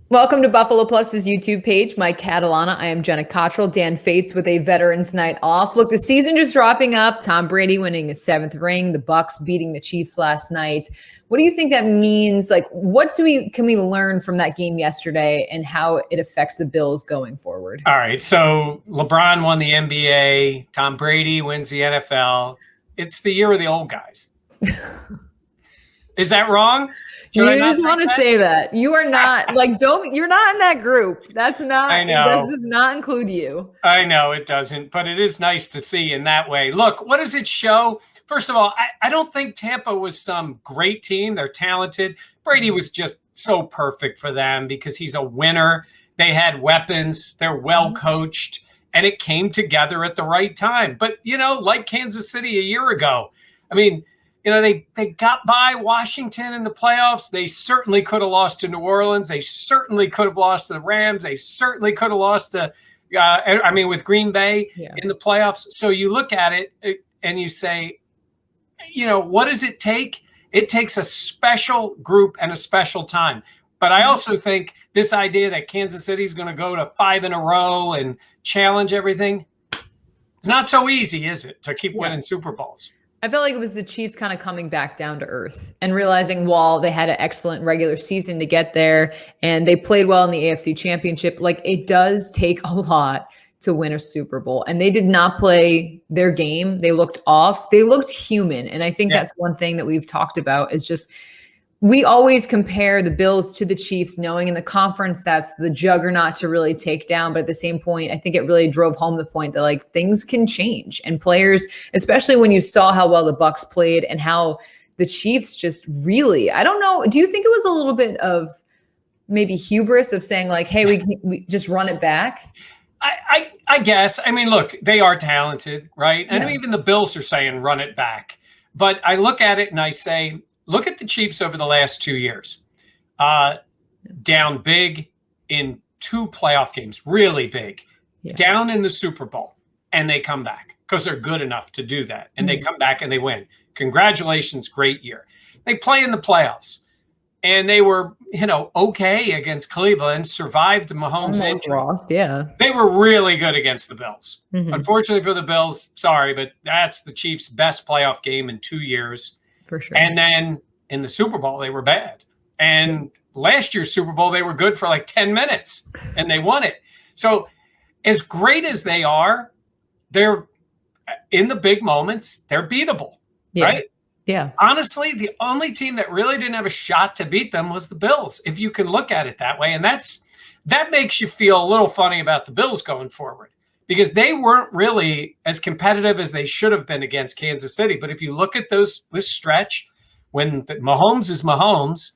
Welcome to Buffalo Plus's YouTube page. Mike Catalana. I am Jenna Cottrell. Dan Fates with a Veterans Night off. Look, the season just wrapping up. Tom Brady winning his 7th ring. The Bucks beating the Chiefs last night. What do you think that means? Like, what can we learn from that game yesterday and how it affects the Bills going forward? All right. So LeBron won the NBA. Tom Brady wins the NFL. It's the year of the old guys. Is that wrong? You just want to say that. You are not you're not in that group. That's not, I know. This does not include you. I know it doesn't, but it is nice to see in that way. Look, what does it show? First of all, I don't think Tampa was some great team. They're talented. Brady was just so perfect for them because he's a winner. They had weapons. They're well coached, and it came together at the right time. But, like Kansas City a year ago, I mean, they got by Washington in the playoffs. They certainly could have lost to New Orleans. They certainly could have lost to the Rams. They certainly could have lost to, with Green Bay in the playoffs. So you look at it and you say, what does it take? It takes a special group and a special time. But I also think this idea that Kansas City is going to go to 5 in a row and challenge everything, it's not so easy, is it, to keep winning Super Bowls? I felt like it was the Chiefs kind of coming back down to earth and realizing while they had an excellent regular season to get there and they played well in the AFC Championship, like it does take a lot to win a Super Bowl. And they did not play their game. They looked off. They looked human. And I think that's one thing that we've talked about is just we always compare the Bills to the Chiefs, knowing in the conference that's the juggernaut to really take down. But at the same point, I think it really drove home the point that like things can change and players, especially when you saw how well the Bucks played and how the Chiefs just really, I don't know. Do you think it was a little bit of maybe hubris of saying like, hey, we just run it back? I guess. I mean, look, they are talented, right? And even the Bills are saying run it back. But I look at it and I say, look at the Chiefs over the last 2 years. Down big in 2 playoff games, really big. Down in the Super Bowl, and they come back because they're good enough to do that. And they come back and they win. Congratulations, great year. They play in the playoffs. And they were, okay against Cleveland, survived the Mahomes injury. Lost, They were really good against the Bills. Unfortunately for the Bills, sorry, but that's the Chiefs' best playoff game in 2 years. For sure. And then in the Super Bowl, they were bad. And last year's Super Bowl, they were good for like 10 minutes and they won it. So as great as they are, they're in the big moments, they're beatable, right? Yeah. Honestly, the only team that really didn't have a shot to beat them was the Bills, if you can look at it that way. And that makes you feel a little funny about the Bills going forward because they weren't really as competitive as they should have been against Kansas City. But if you look at this stretch, when Mahomes is Mahomes,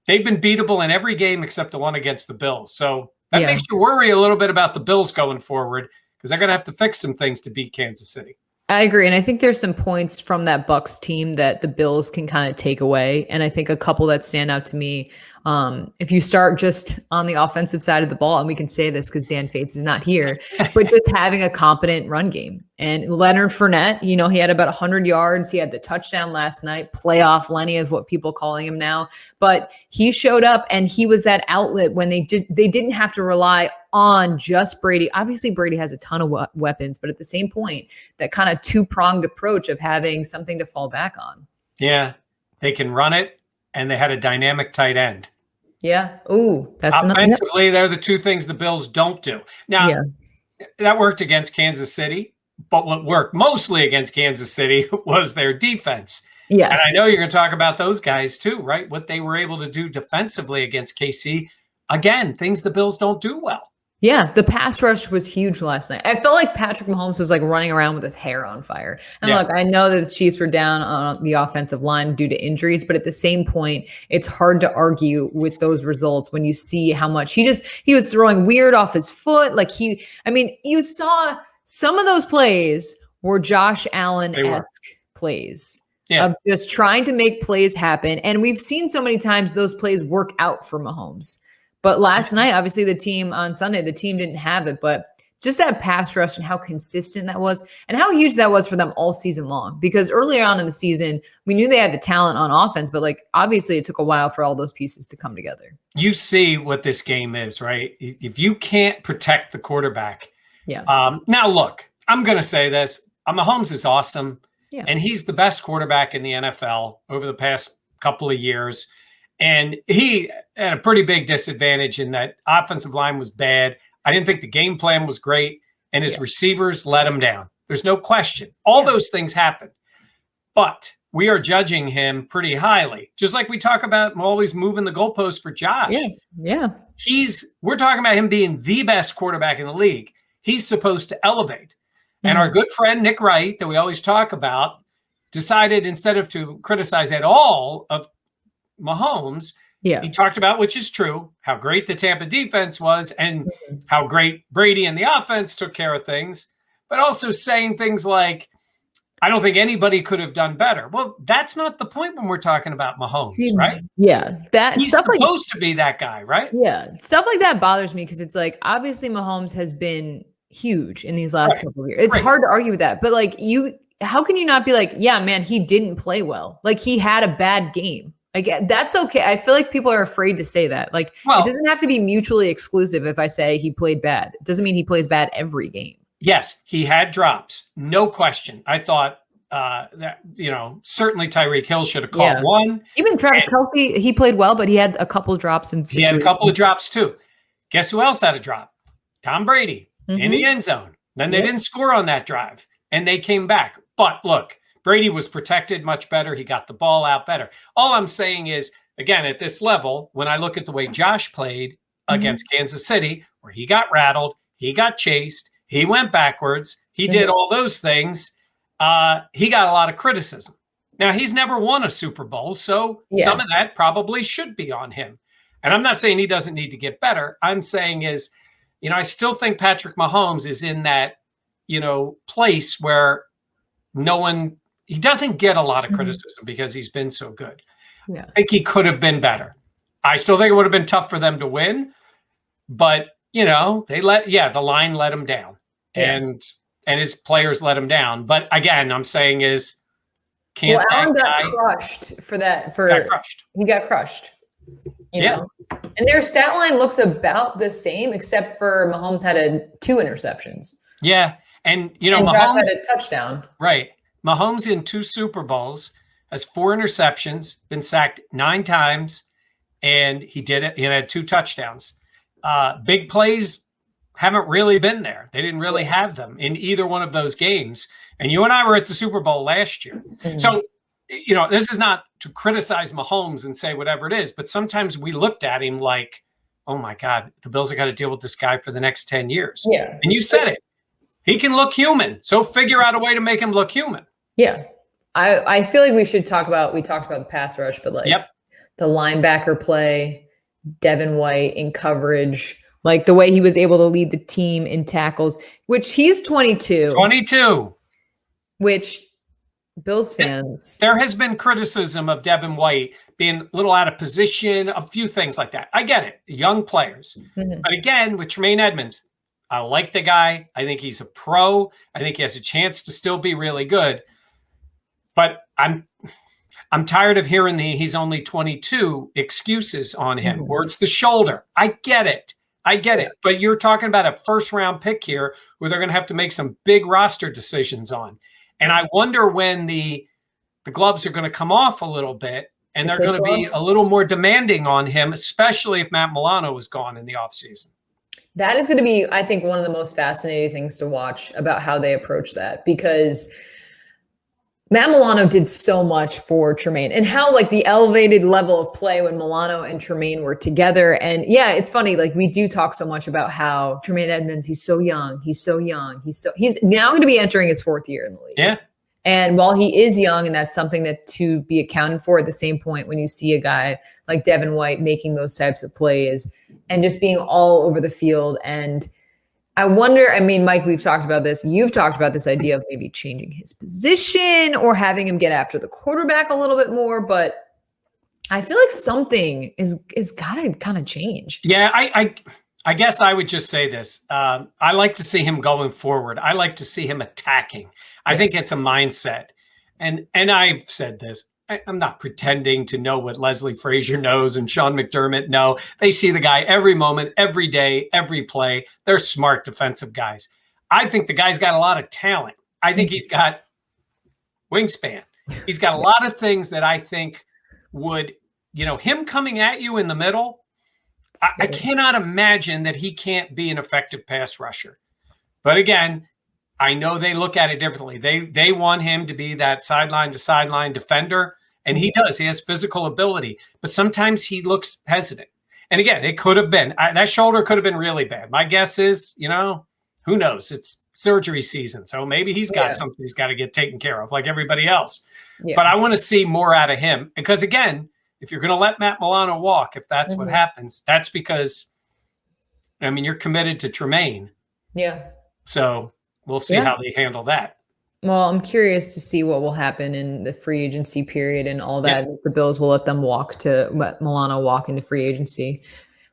they've been beatable in every game except the one against the Bills. So that makes you worry a little bit about the Bills going forward because they're going to have to fix some things to beat Kansas City. I agree. And I think there's some points from that Bucks team that the Bills can kind of take away. And I think a couple that stand out to me, if you start just on the offensive side of the ball, and we can say this because Dan Fates is not here, but just having a competent run game. And Leonard Fournette, he had about 100 yards. He had the touchdown last night. Playoff Lenny is what people calling him now. But he showed up and he was that outlet when they didn't have to rely on just Brady. Obviously, Brady has a ton of weapons, but at the same point, that kind of 2-pronged approach of having something to fall back on. Yeah, they can run it, and they had a dynamic tight end. Yeah. Ooh, that's offensively, they're the 2 things the Bills don't do. Now, that worked against Kansas City, but what worked mostly against Kansas City was their defense. Yes. And I know you're going to talk about those guys too, right? What they were able to do defensively against KC. Again, things the Bills don't do well. Yeah, the pass rush was huge last night. I felt like Patrick Mahomes was like running around with his hair on fire. And look, I know that the Chiefs were down on the offensive line due to injuries, but at the same point, it's hard to argue with those results when you see how much he was throwing weird off his foot. Like you saw some of those plays were Josh Allen-esque plays. Of just trying to make plays happen. And we've seen so many times those plays work out for Mahomes. But last night, obviously the team on Sunday, the team didn't have it. But just that pass rush and how consistent that was and how huge that was for them all season long. Because earlier on in the season, we knew they had the talent on offense, but like obviously it took a while for all those pieces to come together. You see what this game is, right? If you can't protect the quarterback. Yeah. Now look, I'm going to say this. Mahomes is awesome. Yeah. And he's the best quarterback in the NFL over the past couple of years. And he had a pretty big disadvantage in that offensive line was bad. I didn't think the game plan was great, and his receivers let him down. There's no question. All those things happen. But we are judging him pretty highly. Just like we talk about always moving the goalpost for Josh. Yeah. We're talking about him being the best quarterback in the league. He's supposed to elevate. And our good friend Nick Wright, that we always talk about, decided instead of to criticize at all of Mahomes, he talked about, which is true, how great the Tampa defense was and how great Brady and the offense took care of things, but also saying things like, I don't think anybody could have done better. Well, that's not the point when we're talking about Mahomes, right? Yeah. He's supposed to be that guy, right? Yeah. Stuff like that bothers me because it's like, obviously Mahomes has been huge in these last couple of years. It's hard to argue with that, but like how can you not be like, yeah, man, he didn't play well. Like he had a bad game. Like that's okay. I feel like people are afraid to say that. Like it doesn't have to be mutually exclusive. If I say he played bad, it doesn't mean he plays bad every game. Yes, he had drops, no question. I thought that certainly Tyreek Hill should have caught one. Even Travis Kelce, he played well, but he had a couple drops. He had a couple of drops too. Guess who else had a drop? Tom Brady in the end zone. Then they didn't score on that drive, and they came back. But look. Brady was protected much better. He got the ball out better. All I'm saying is, again, at this level, when I look at the way Josh played against Kansas City, where he got rattled, he got chased, he went backwards, he did all those things, he got a lot of criticism. Now, he's never won a Super Bowl, so some of that probably should be on him. And I'm not saying he doesn't need to get better. I'm saying is, I still think Patrick Mahomes is in that, place where he doesn't get a lot of criticism because he's been so good. Yeah. I think he could have been better. I still think it would have been tough for them to win, but the line let him down and his players let him down. But again, I'm saying is, Allen got crushed for that. He got crushed. You know? And their stat line looks about the same, except for Mahomes had 2 interceptions. Yeah. And, Mahomes had a touchdown. Right. Mahomes in 2 Super Bowls has 4 interceptions, been sacked 9 times, and he did it. He had 2 touchdowns. Big plays haven't really been there. They didn't really have them in either one of those games. And you and I were at the Super Bowl last year. So, this is not to criticize Mahomes and say whatever it is, but sometimes we looked at him like, oh my God, the Bills have got to deal with this guy for the next 10 years. Yeah. And you said it. He can look human. So figure out a way to make him look human. Yeah. I feel like we talked about the pass rush, but the linebacker play, Devin White in coverage, like the way he was able to lead the team in tackles, which he's 22. 22. Which Bills fans. There has been criticism of Devin White being a little out of position, a few things like that. I get it. Young players. But again, with Tremaine Edmonds, I like the guy. I think he's a pro. I think he has a chance to still be really good. But I'm tired of hearing he's only 22 excuses on him, or it's the shoulder. I get it. But you're talking about a first-round pick here where they're going to have to make some big roster decisions on. And I wonder when the gloves are going to come off a little bit, and they're going to be a little more demanding on him, especially if Matt Milano is gone in the offseason. That is going to be, I think, one of the most fascinating things to watch about how they approach that, because Matt Milano did so much for Tremaine, and how the elevated level of play when Milano and Tremaine were together. And it's funny, we do talk so much about how Tremaine Edmonds, he's so young. He's now going to be entering his 4th year in the league. Yeah. And while he is young, and that's something that to be accounted for, at the same point, when you see a guy like Devin White making those types of plays and just being all over the field. And I wonder, Mike, we've talked about this. You've talked about this idea of maybe changing his position or having him get after the quarterback a little bit more. But I feel like something is got to kind of change. Yeah, I guess I would just say this. I like to see him going forward. I like to see him attacking. I think it's a mindset. And I've said this. I'm not pretending to know what Leslie Frazier knows and Sean McDermott know. They see the guy every moment, every day, every play. They're smart defensive guys. I think the guy's got a lot of talent. I think he's got wingspan. He's got a lot of things that I think would, him coming at you in the middle, I cannot imagine that he can't be an effective pass rusher. But again, I know they look at it differently. They want him to be that sideline to sideline defender, and he does. He has physical ability, but sometimes he looks hesitant. And again, it could have been that shoulder could have been really bad. My guess is, who knows? It's surgery season, so maybe he's got something he's got to get taken care of, like everybody else. Yeah. But I want to see more out of him because, again, if you're going to let Matt Milano walk, if that's what happens, that's because, you're committed to Tremaine. Yeah. So we'll see how they handle that. Well, I'm curious to see what will happen in the free agency period and all that. Yeah. The Bills will let Milano walk into free agency.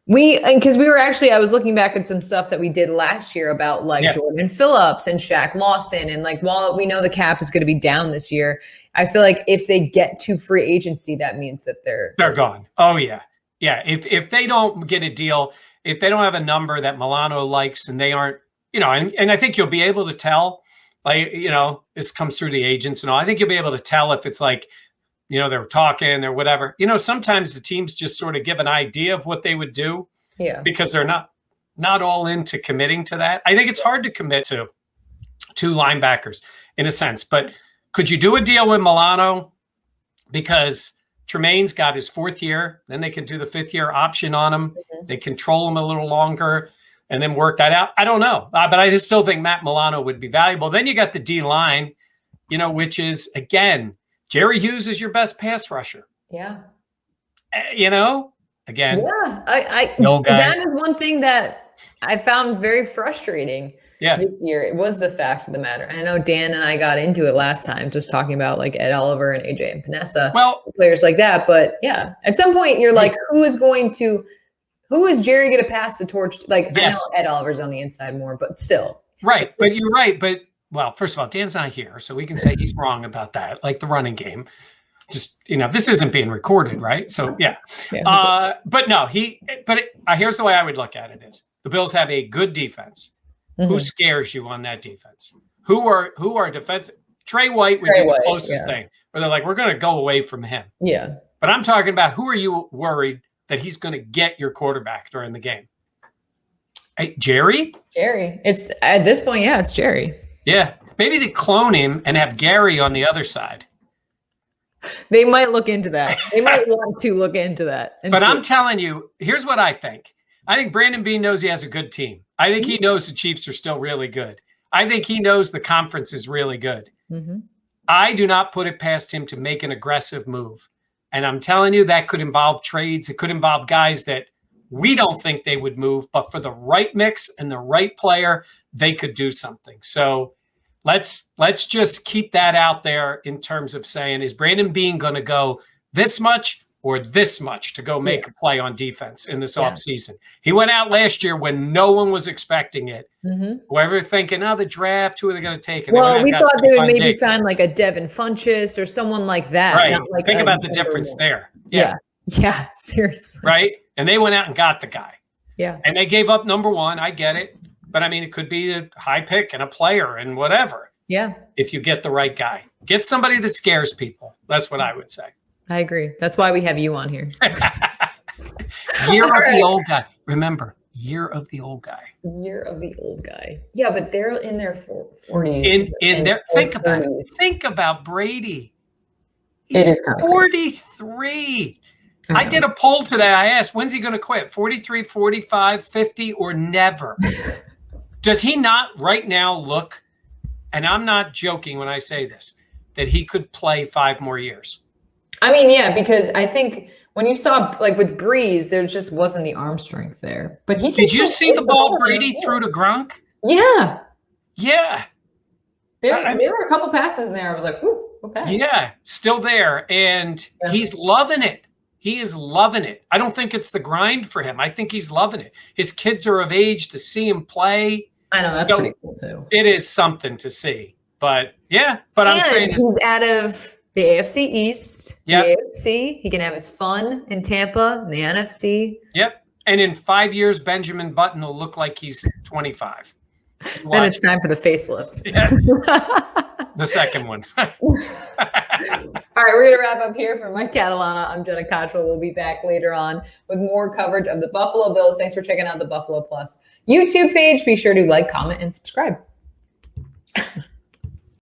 Because we were actually, I was looking back at some stuff that we did last year about Jordan Phillips and Shaq Lawson. And while we know the cap is going to be down this year, I feel like if they get to free agency, that means that they're gone. Oh yeah. Yeah. If they don't get a deal, if they don't have a number that Milano likes and they aren't, and I think you'll be able to tell, this comes through the agents and all. I think you'll be able to tell if it's they're talking or whatever. Sometimes the teams just sort of give an idea of what they would do. Yeah. Because they're not all into committing to that. I think it's hard to commit to two linebackers in a sense. But could you do a deal with Milano? Because Tremaine's got his 4th year. Then they can do the 5th year option on him. Mm-hmm. They control him a little longer and then work that out. I don't know. But I still think Matt Milano would be valuable. Then you got the D line, which is, again, Jerry Hughes is your best pass rusher. Yeah. Again. Yeah. That is one thing that I found very frustrating this year. It was the fact of the matter. And I know Dan and I got into it last time, just talking about Ed Oliver and AJ and Panessa, players like that. But yeah, at some point you're like, who is Jerry going to pass the torch to? I know Ed Oliver's on the inside more, but still. Right. But you're right. But well, first of all, Dan's not here, so we can say he's wrong about that, like the running game. Just, this isn't being recorded, right? So, yeah. But no, here's the way I would look at it is the Bills have a good defense. Mm-hmm. Who scares you on that defense? Who are defensive? Trey White would be the closest thing where they're like, we're going to go away from him. Yeah. But I'm talking about who are you worried that he's going to get your quarterback during the game? Hey, Jerry? Jerry. It's at this point, it's Jerry. Yeah, maybe they clone him and have Gary on the other side. They might look into that. They might want to look into that. But I'm telling you, here's what I think. I think Brandon Beane knows he has a good team. I think he knows the Chiefs are still really good. I think he knows the conference is really good. Mm-hmm. I do not put it past him to make an aggressive move. And I'm telling you, that could involve trades. It could involve guys that we don't think they would move, but for the right mix and the right player, they could do something. So let's just keep that out there in terms of saying, is Brandon Beane going to go this much or this much to go make a play on defense in this offseason? He went out last year when no one was Mm-hmm. Whoever thinking, the draft, who are they going to take? And we thought they would maybe sign a Devin Funchess or someone like that. Right. Think about the difference there. Yeah. Yeah, seriously. Right? And they went out and got the guy. Yeah. And they gave up number 1. I get it. But, it could be a high pick and a player and whatever. Yeah. If you get the right guy. Get somebody that scares people. That's what I would say. I agree. That's why we have you on here. Year of the old guy. Remember, year of the old guy. Year of the old guy. Yeah, but they're in their 40s. In their think about it. Think about Brady. It is kind of 43. I did a poll today. I asked, when's he going to quit? 43, 45, 50, or never? Does he not right now look, and I'm not joking when I say this, that he could play 5 more years? Because I think when you saw with Breeze, there just wasn't the arm strength there. But did you see the ball Brady threw to Gronk? Yeah. Yeah. There were a couple passes in there. I was like, ooh, okay. Yeah, still there. And he's loving it. He is loving it. I don't think it's the grind for him. I think he's loving it. His kids are of age to see him play. I know, that's pretty cool too. It is something to see. But yeah, but I'm saying he's out of the AFC East, Yep. the AFC. He can have his fun in Tampa, in the NFC. Yep. And in 5 years, Benjamin Button will look like he's 25. Then it's time for the facelift. Yeah. The second one. All right, we're going to wrap up here for Mike Catalana. I'm Jenna Cottrell. We'll be back later on with more coverage of the Buffalo Bills. Thanks for checking out the Buffalo Plus YouTube page. Be sure to like, comment, and subscribe.